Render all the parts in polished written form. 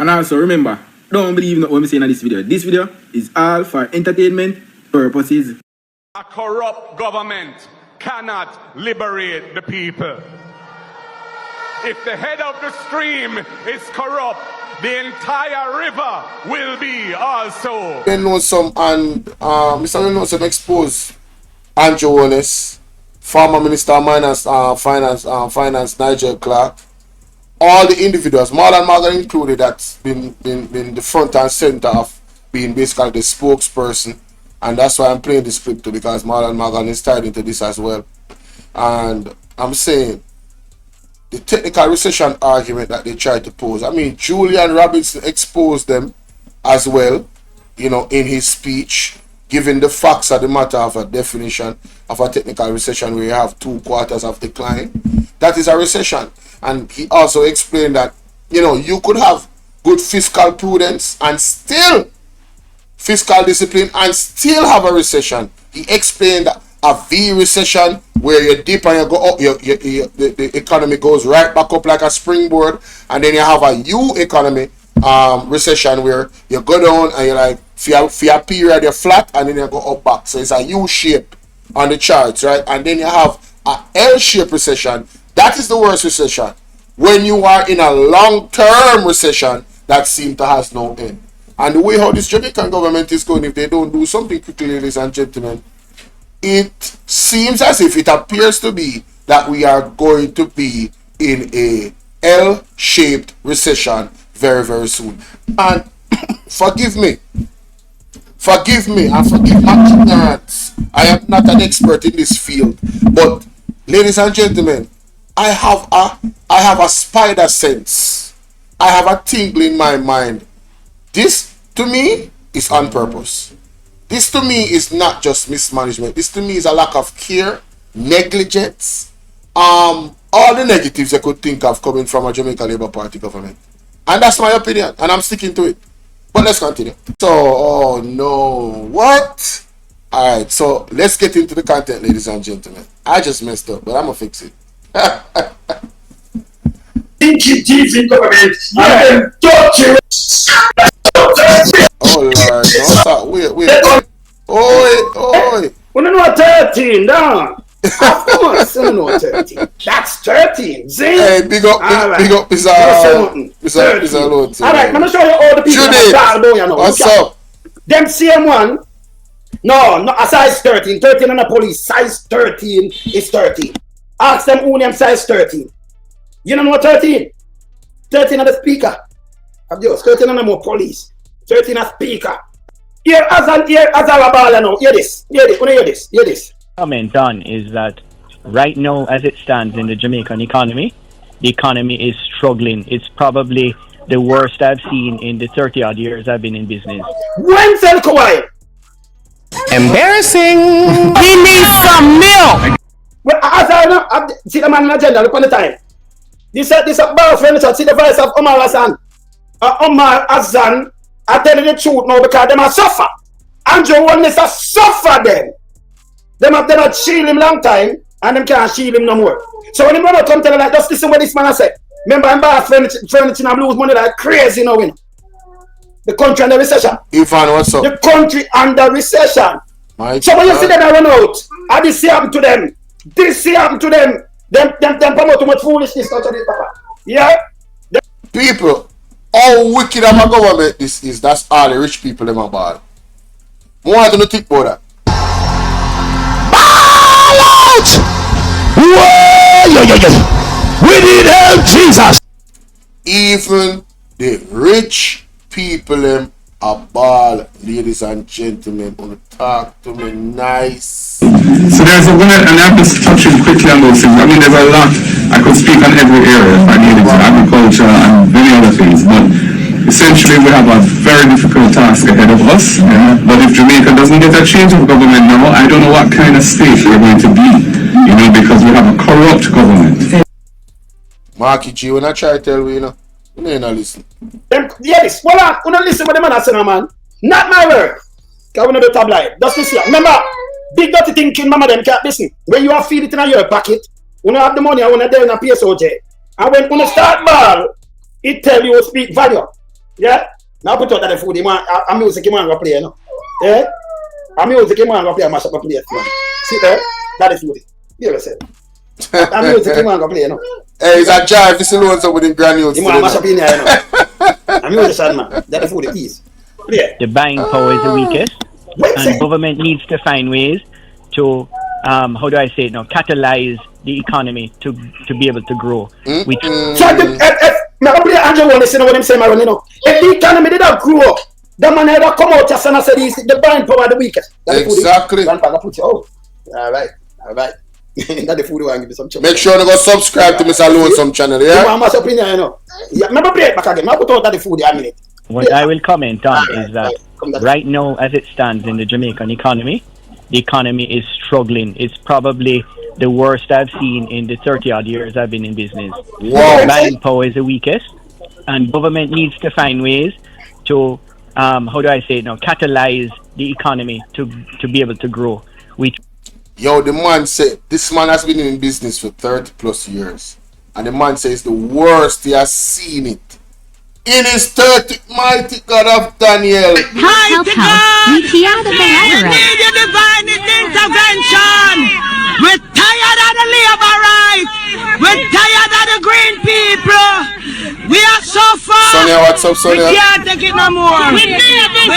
And also remember, don't believe what I'm saying in this video. This video is all for entertainment purposes. A corrupt government cannot liberate the people. If the head of the stream is corrupt, the entire river will be also. They know some and Mr. know some exposed Andrew Holness, former Minister of Finance Nigel Clark, all the individuals, Marlon Morgan included, that's been the front and center of being basically the spokesperson. And that's why I'm playing this clip too, because Marlon Morgan is tied into this as well. And I'm saying the technical recession argument that they tried to pose, I mean, Julian Robinson exposed them as well, you know, in his speech, giving the facts of the matter of a definition of a technical recession where you have 2 quarters of decline. That is a recession. And he also explained that, you know, you could have good fiscal prudence and still fiscal discipline and still have a recession. He explained that a V recession where you dip and you go up, the economy goes right back up like a springboard, and then you have a U economy recession where you go down and you're like, for a period you're flat and then you go up back. So it's a U shape on the charts, right? And then you have a L shape recession. That is the worst recession. When you are in a long-term recession that seems to has no end. And the way how this Jamaican government is going, if they don't do something quickly, ladies and gentlemen, it seems as if it appears to be that we are going to be in a L-shaped recession very, very soon. And forgive me, and forgive my ignorance. I am not an expert in this field, but ladies and gentlemen, I have a spider sense. I have a tingle in my mind. This to me is on purpose. This to me is not just mismanagement. This to me is a lack of care, negligence, all the negatives I could think of coming from a Jamaica Labour Party government. And that's my opinion, and I'm sticking to it. But let's continue. So, oh no, what? Alright, so let's get into the content, ladies and gentlemen. I just messed up, but I'm gonna fix it. Government, oh Lord, no, stop. Wait. Oi. We don't know 13, down. Of course, we don't know 13. That's 13. See? Hey, big up, Mr. Lord. Alright, I'm gonna show you all the people that you know. What's up? Them same one. No, a size 13. 13 on the police. Size 13 is 13. Ask them who name size 13. You don't know 13? 13 on the speaker. Of yours. 13 on the more police. 13 a speaker. Here as a ball now. Hear this. Hear this. Comment on is that right now, as it stands in the Jamaican economy, the economy is struggling. It's probably the worst I've seen in the 30-odd years I've been in business. When sell quiet? Embarrassing. We need some milk. Well, as I know, see the man in the agenda, look on the time. This a Bvrfam, see the voice of Omar Hassan. Omar Hassan, I tell you the truth now because them a suffer. Andrew Holness a suffer them. Them have shield him long time and them can't shield him no more. So when the brother come tell you like, just listen what this man has said. Remember, I'm buying furniture and lose money like crazy now, you know. The country under recession. Ivan, what's up? The country under recession. So when you see them run out, and this happen to them. This happen to them. Them promote too much foolishness to this, papa. Yeah? People, how wicked of a government this is, that's all the rich people in my ball. More than you think about that. Ball out! Whoa! We need help, Jesus! Even the rich people a ball, ladies and gentlemen, want to talk to me nice. So there's a way, and I'm just touching quickly on those things. I mean, there's a lot. I could speak on every area if I needed to, agriculture and many other things, but essentially we have a very difficult task ahead of us. Yeah? But if Jamaica doesn't get a change of government now, I don't know what kind of state we're going to be, you know, because we have a corrupt government. Marky G, when I try to tell you, you know, you ain't not listen. Yes, well, I don't listen what the man has said, man. Not my word. Because we know the tabloid. Just listen. Remember, big dirty thinking, mama, them can't listen. When you have feed it in your pocket, when you have the money, when you're there in a PSOJ, and when you start ball, it tell you speak value. Yeah? Now put out that food, a music man go play, you know. Yeah? A music man go play, mash up a plate, man. See there? That is food. You ever said? A music man go play, you know. Hey, it's a jive, it's alone so with the granules. You want to mash up in here, you know. A musician, man. That is food, please. Play. The buying power is the weakest, and government needs to find ways to, how do I say it now, catalyze the economy to be able to grow. So I play Andrew Holness, you know what I'm saying, Maron, you know. If the economy did not grow up, the man had to come out just and say the buying power the weakest. Exactly. Grandpa put you out. Alright. That's the food you want to give me some Make sure you go subscribe to Mr. Lonesome channel, yeah? You want mash up in here, you know. Yeah, remember play it back again. I put out that the food a minute. What I will comment on is that right now, as it stands in the Jamaican economy, the economy is struggling. It's probably the worst I've seen in the 30-odd years I've been in business. Wow. Buying power is the weakest, and government needs to find ways to, how do I say it now, catalyze the economy to be able to grow. Yo, the man said, this man has been in business for 30 plus years. And the man says the worst he has seen it. In his 30, mighty God of Daniel. Mighty God! We need your divine intervention! We're tired of the labor rights! We're tired of the green people! We are so far! Sonia, what's up, Sonia? We can't take it no more! We need this!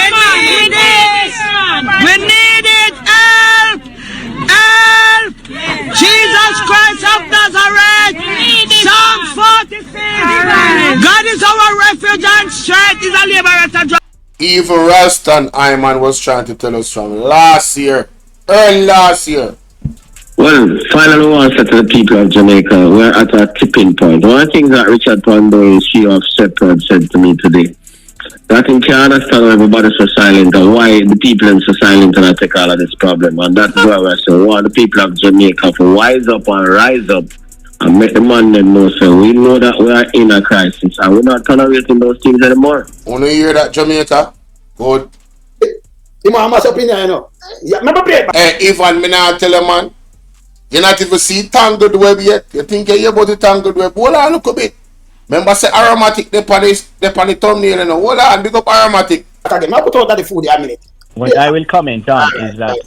We need it! Help! Help! Jesus Christ of Nazareth! Psalm 46! God is our refuge and strength, is a liberator. Even Ralston Iman was trying to tell us from early last year. Well, finally, I want to say to the people of Jamaica, we're at a tipping point. One of the things that Richard Pondo, CEO of Shepherd, said to me today, that I think can't understand why everybody's so silent and why the people are so silent and I take all of this problem. And that's why we're saying, we want the people of Jamaica to wise up and rise up and make the man them know. So we know that we are in a crisis and we're not tolerating those things anymore. Want to hear that, Jamaica? Good. You want to mash up in here, you know. Yeah, remember play it back. Hey, Ivan, me now tell you, man. You not even see Tangled Web yet. You think you hear about the Tangled Web. Hold on, look a bit. Remember say aromatic they on the thumbnail and hold on, big up aromatic. What I will comment on is that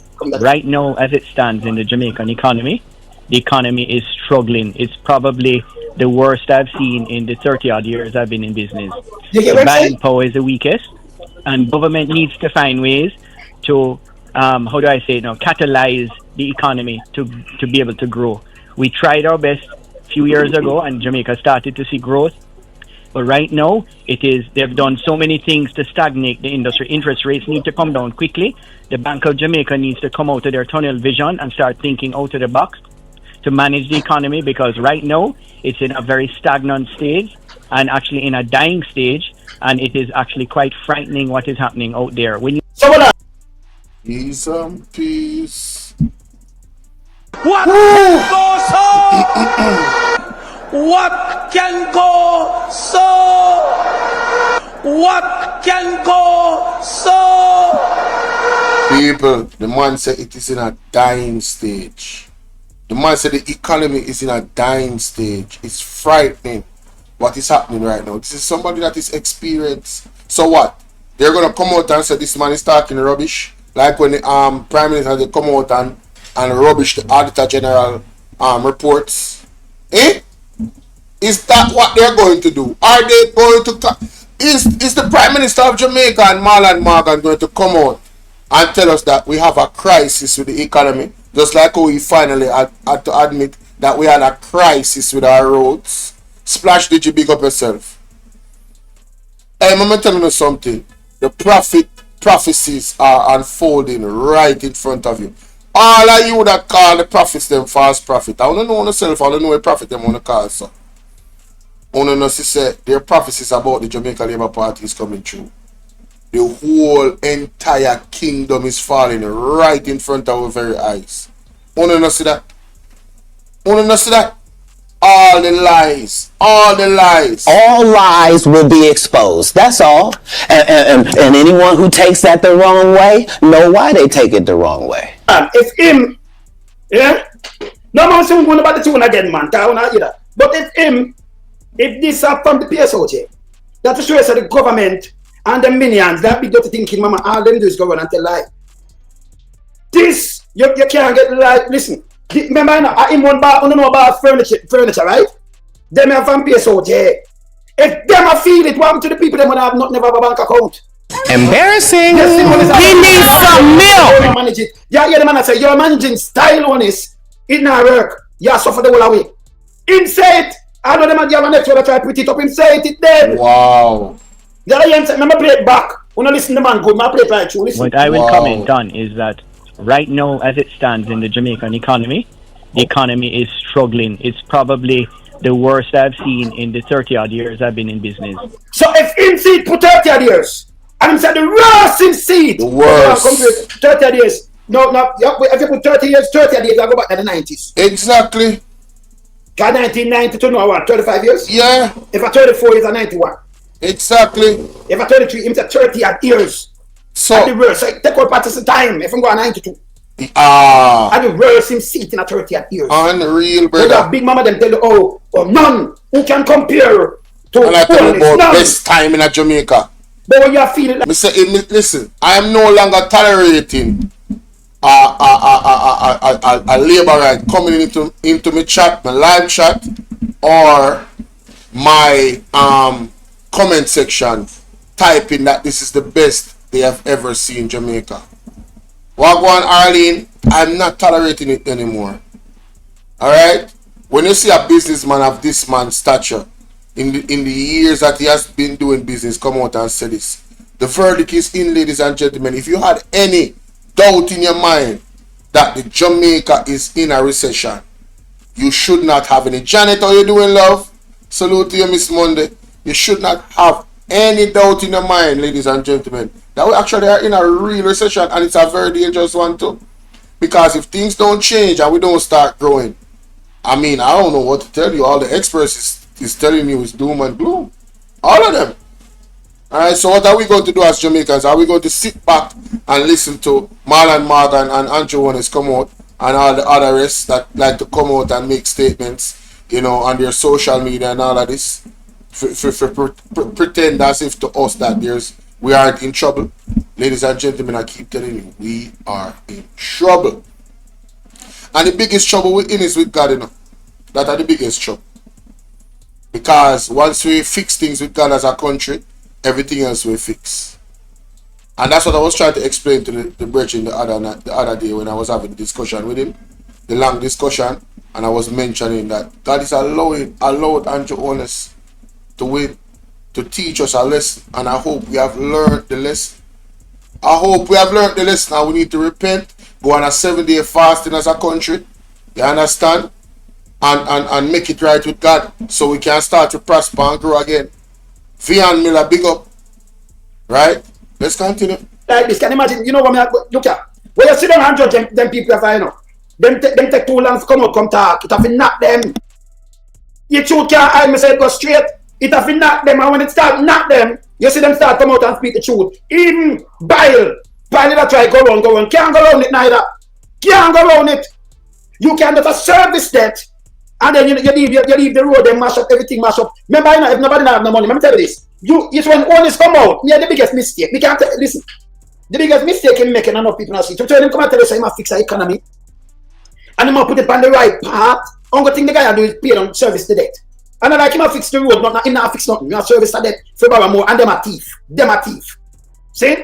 right now, as it stands in the Jamaican economy, the economy is struggling. It's probably the worst I've seen in the 30-odd years I've been in business. The buying power is the weakest, and government needs to find ways to, how do I say it now, catalyze the economy to be able to grow. We tried our best a few years ago, and Jamaica started to see growth. But right now, they've done so many things to stagnate the industry. Interest rates need to come down quickly. The Bank of Jamaica needs to come out of their tunnel vision and start thinking out of the box to manage the economy, because right now, it's in a very stagnant stage and actually in a dying stage, and it is actually quite frightening what is happening out there. Peace and peace. What goes on? What can go so? What can go so? People, the man said it is in a dying stage. The man said the economy is in a dying stage. It's frightening what is happening right now. This is somebody that is experienced. So what? They're going to come out and say this man is talking rubbish. Like when the Prime Minister, they come out and rubbish the Auditor General reports. Is that what they're going to do? Are they going to... Is the Prime Minister of Jamaica and Marlon Morgan going to come out and tell us that we have a crisis with the economy? Just like how we finally had to admit that we had a crisis with our roads. Splash, did you big up yourself? Hey, I'm telling you something. The prophecies are unfolding right in front of you. All of you that call the prophets them false prophet. I don't know myself, I don't know a prophet them want to call so. I don't know say their prophecies about the Jamaica Labour Party is coming true. The whole entire kingdom is falling right in front of our very eyes. I don't know see that. I don't know see that. All the lies. All lies will be exposed. That's all. And anyone who takes that the wrong way, know why they take it the wrong way. If him, yeah, no man say going about the tune again, man. But if this are from the PSOJ, That is show the government and the minions, that big dirty thinking, mama, all them do is go on and tell lie. This, you can't get lie. Listen, remember, I in one bar, I don't know about furniture, right? Them have vampires out here. If them are feel it, what happened to the people that would have not never have a bank account? Embarrassing. Yes, We need some milk. Manage it. Yeah, the man I say, you're managing style on this. It not work. You suffer the whole away. Inside, I know them and you have an extra try to put it up. Inside it dead. Wow. The Lions, remember play it back. When I listen to the man good, I play it right through. Listen. What I will comment on is that right now, as it stands in the Jamaican economy, the economy is struggling. It's probably the worst I've seen in the 30-odd years I've been in business. So if in seed put 30-odd years, and said the worst in seed, the worst. 30-odd years. No, if you put 30 years, 30-odd years, I go back to the 90s. Exactly. Got 1992, no, what, 35 years? Yeah. If I 34 years, I 91. Exactly. If I 33, it's 30-odd years. So, at the worst, so take out part of the time, if I'm going 92. At the worst in seat in a 30-odd years. Unreal, brother. Big mama them tell you, oh, none who can compare to and I tell you about none. best time in a Jamaica. But when you are feeling like listen, I am no longer tolerating a labourite coming into my chat, my live chat, or my comment section typing that this is the best they have ever seen Jamaica. Wagwan Arlene, I'm not tolerating it anymore. Alright? When you see a businessman of this man's stature, in the years that he has been doing business, come out and say this. The verdict is in, ladies and gentlemen. If you had any doubt in your mind that the Jamaica is in a recession, you should not have any. Janet, how you doing, love? Salute to you, Miss Monday. You should not have any doubt in your mind, ladies and gentlemen, that we actually are in a real recession, and it's a very dangerous one too. Because if things don't change and we don't start growing, I mean, I don't know what to tell you. All the experts is telling you is doom and gloom. All of them. Alright, so what are we going to do as Jamaicans? Are we going to sit back and listen to Marlon Morgan and Andrew Holness come out and all the other rest that like to come out and make statements, you know, on their social media and all of this? Pretend as if to us that we aren't in trouble. Ladies and gentlemen, I keep telling you, we are in trouble. And the biggest trouble we're in is with God, you know. That are the biggest trouble. Because once we fix things with God as a country, everything else will fix. And that's what I was trying to explain to the brethren the other day when I was having a discussion with him. The long discussion. And I was mentioning that God is allowed Andrew Holness to win, to teach us a lesson. And I hope we have learned the lesson. I hope we have learned the lesson. Now we need to repent, go on a 7-day fasting as a country. You understand? And make it right with God so we can start to prosper and grow again. Vian Miller, big up. Right? Let's continue. Like this, can you imagine? You know what I mean? Look at when you sit down and judge them people, if I know. Them take too long to come talk. It have to knock them. You truth can't hide me say it go straight. It have to knock them, and when it start knock them, you see them start come out and speak the truth. Even Bile that try go on. Can't go around it neither. Can't go around it. You can get a service debt, and then you leave the road, then mash up everything, mash up. Remember, if nobody have no money, let me tell you this. It's when Holness come out, the biggest mistake. We can't listen. The biggest mistake in making enough people not see. To tell him come and tell us he must fix our economy, and he must put it on the right path. Only thing the guy do is pay on service the debt. And I like him to fix the road, not him not fix nothing. You have service the debt for more, and them are thief. See?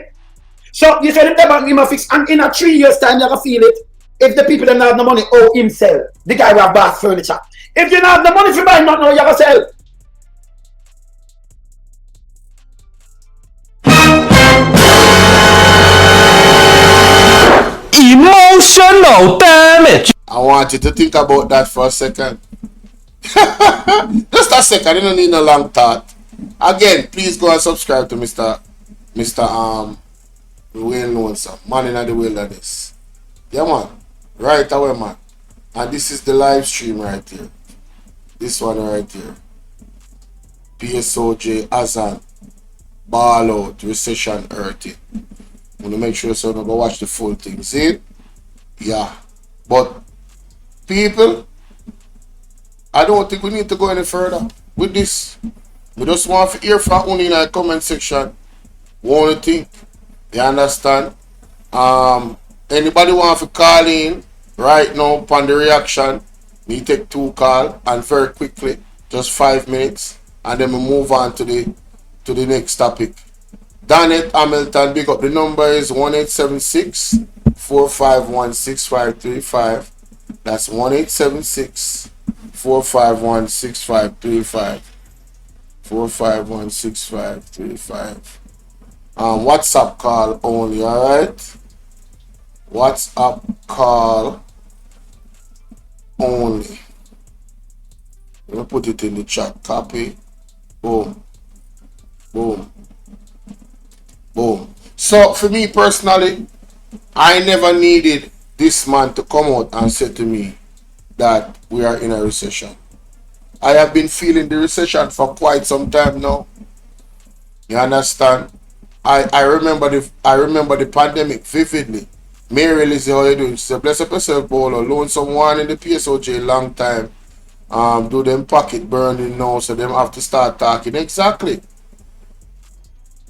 So you say them him fix, and in a 3 years time you can feel it. If the people don't have no money, him sell. The guy will have bath furniture. If you don't have the money for buy nothing, you can sell. Emotional damage. I want you to think about that for a second. Just a second, you don't need no long thought. Again, please go and subscribe to Mr. Well known sir, Man in the Wilderness. Yeah man, right away man. And this is the live stream right here. This one right here. PSOJ Azan Bolo Recession Earthy. I'm gonna make sure so you go watch the full thing. See? Yeah. But people, I don't think we need to go any further with this. We just want to hear from you in the comment section. What you think? You understand? Anybody want to call in right now upon the reaction? We take 2 calls and very quickly, just 5 minutes, and then we move on to the next topic. Danet Hamilton, big up. The number is 1876-451-6535. That's 1876-451-6535. 451-6535. WhatsApp call only, alright? WhatsApp call only. Let me put it in the chat. Copy. Boom. Boom. Boom. So for me personally, I never needed this man to come out and say to me that we are in a recession. I have been feeling the recession for quite some time now. You understand? I remember the pandemic vividly. Mary Lizzie, how you doing? She said, bless up yourself, Bolo. Loan someone in the PSOJ long time. Do them pocket burning now, so them have to start talking. Exactly.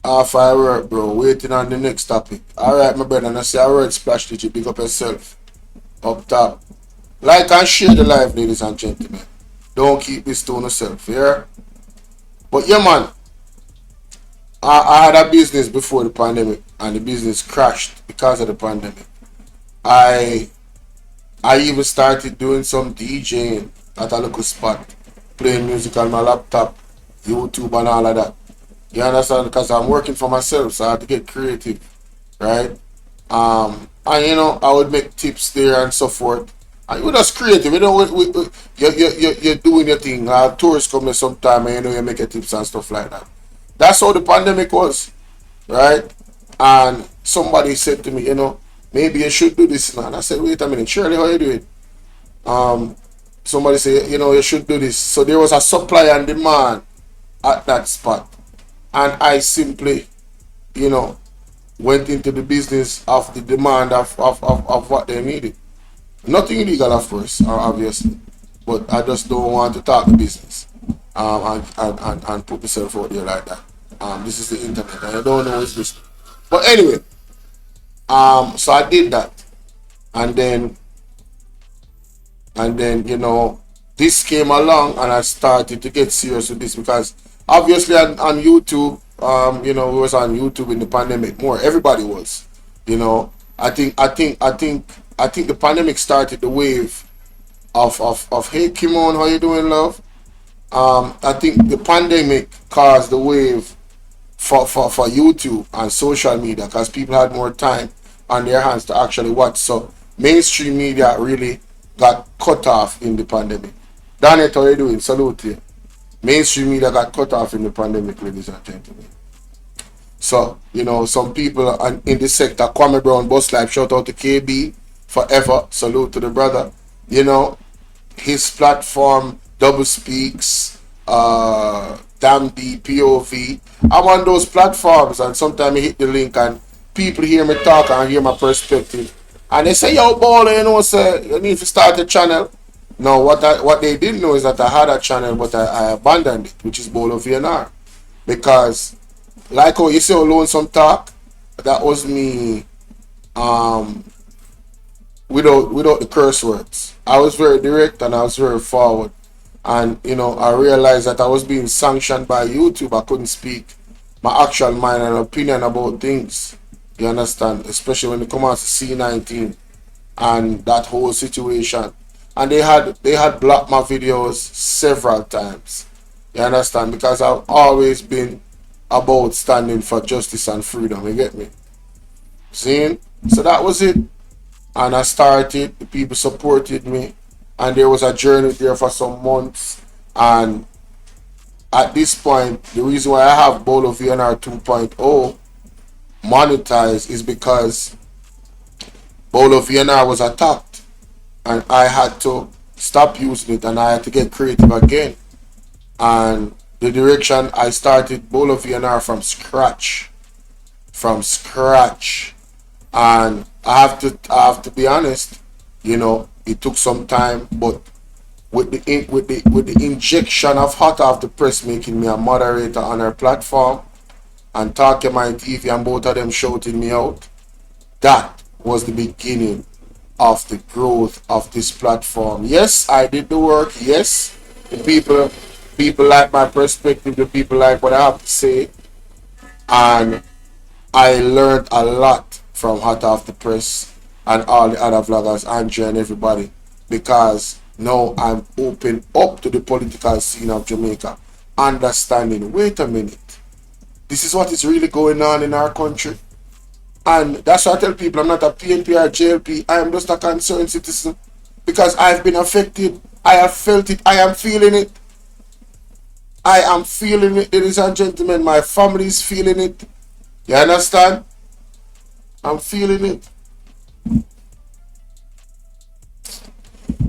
Half I work, bro. Waiting on the next topic. Alright, my brother. And I say, I word splash digit. Big up yourself. Up top. Like and share the live, ladies and gentlemen. Don't keep this to yourself, yeah? But yeah, man. I had a business before the pandemic, and the business crashed because of the pandemic. I even started doing some DJing at a local spot, playing music on my laptop, YouTube and all of that. You understand? Because I'm working for myself, so I had to get creative, right? And you know, I would make tips there and so forth. And we're just creative, you know. You're doing your thing. Tourists come there sometime, and you know, you make your tips and stuff like that. That's how the pandemic was, right? And somebody said to me, you know, maybe you should do this now. And I said, wait a minute, Shirley, how you doing? Somebody said, you know, you should do this. So there was a supply and demand at that spot. And I simply, you know, went into the business of the demand of what they needed. Nothing illegal, of course, obviously. But I just don't want to talk the business and put myself out there like that. This is the internet, and I don't know what's this. But anyway, so I did that. And then, you know, this came along and I started to get serious with this because obviously on YouTube, you know, we was on YouTube in the pandemic more. Everybody was, you know. I think the pandemic started the wave of hey Kimon, how you doing, love? I think the pandemic caused the wave for YouTube and social media because people had more time on their hands to actually watch. So mainstream media really got cut off in the pandemic. Danet, how you doing? Salute you. Mainstream media got cut off in the pandemic, ladies and gentlemen. So, you know, some people in this sector, Kwame Brown, Bus Life, shout out to KB, forever, salute to the brother. You know, his platform, Double Speaks, Damn-D, POV. I'm on those platforms and sometimes I hit the link and people hear me talk and hear my perspective. And they say, yo, Bolo, you know, sir, you need to start a channel. No, what they didn't know is that I had a channel, but I abandoned it, which is Bolo VNR. Because, like how you say, Lonesome Talk, that was me without the curse words. I was very direct and I was very forward. And, you know, I realized that I was being sanctioned by YouTube. I couldn't speak my actual mind and opinion about things. You understand? Especially when it comes to C19 and that whole situation. And they had blocked my videos several times. You understand? Because I've always been about standing for justice and freedom. You get me? See? So that was it. And I started. The people supported me. And there was a journey there for some months. And at this point, the reason why I have Bolo VNR 2.0 monetized is because Bolo VNR was attacked. And I had to stop using it and I had to get creative again. And the direction I started Bolo VNR from scratch. And I have to be honest, you know, it took some time, but with the injection of hot off the press making me a moderator on her platform and talking my TV and both of them shouting me out. That was the beginning of the growth of this platform. Yes, I did the work. Yes, the people like my perspective, the people like what I have to say, and I learned a lot from hot off the press and all the other vloggers, Andrea and everybody, because now I'm open up to the political scene of Jamaica, understanding, wait a minute, this is what is really going on in our country. And that's why I tell people I'm not a PNP or JLP. I am just a concerned citizen because I've been affected. I have felt it. I am feeling it. I am feeling it, ladies and gentlemen. My family is feeling it. You understand? I'm feeling it.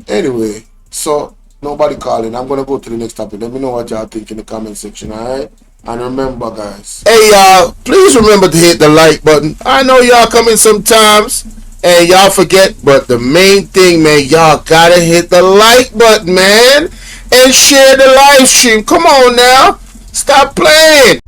Anyway, so nobody calling. I'm going to go to the next topic. Let me know what y'all think in the comment section, alright? And remember, guys, hey y'all, please remember to hit the like button. I know y'all come in sometimes and y'all forget, but the main thing, man, y'all gotta hit the like button, man, and share the live stream. Come on now, stop playing.